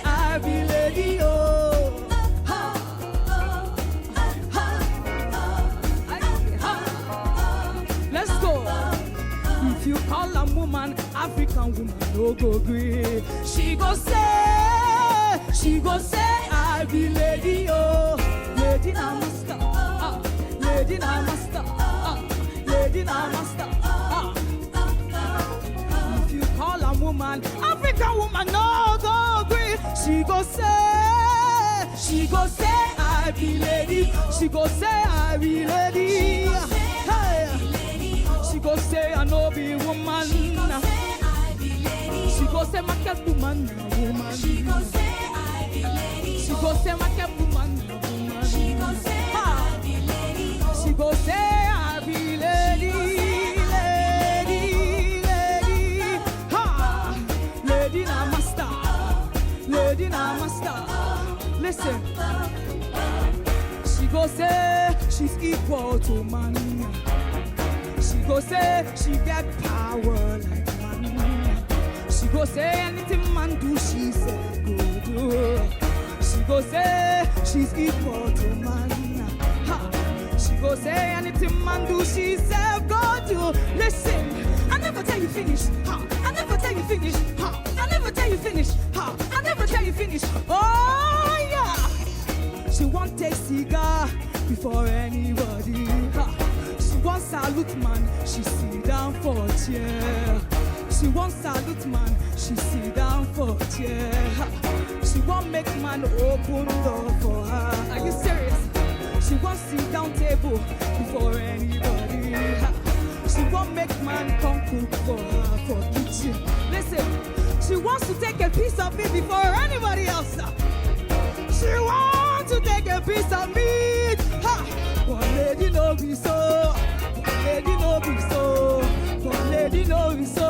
I be lady, oh. Let's go. If you call a woman, African woman, no go agree. She go say, I be lady, oh. Lady Namaste, Lady Namaste, Lady Namaste. If you call a woman, African woman, no go agree. She go say, I be lady. She go say, I be lady. Hey. She go say, I no be woman. She go say, my cat woman, woman. She go say, I be lady. She go say, my cat woman, woman. She go say, I be lady. She go say, I be lady, lady. Ha, lady Namaste, lady Namaste. Listen, she go say she's equal to man. She go say she get power like man. She go say anything man do, she say go do. She go say she's equal to man. Ha. She go say anything man do, she say go do. Listen, I never tell you finish. Ha. I never tell you finish. Ha. I never tell you finish. Ha. I never tell you finish. Oh yeah. She won't take cigar before anybody. Ha. She won't salute man, she sit down for a chair. She won't salute man, she sit down for a chair. She won't make man open door for her. Are you serious? She won't sit down table before anybody. She won't make man come cook for her for kitchen. Listen, she wants to take a piece of meat before anybody else. She wants to take a piece of meat. Ha! One lady no be so. One lady no be so. One lady no be so.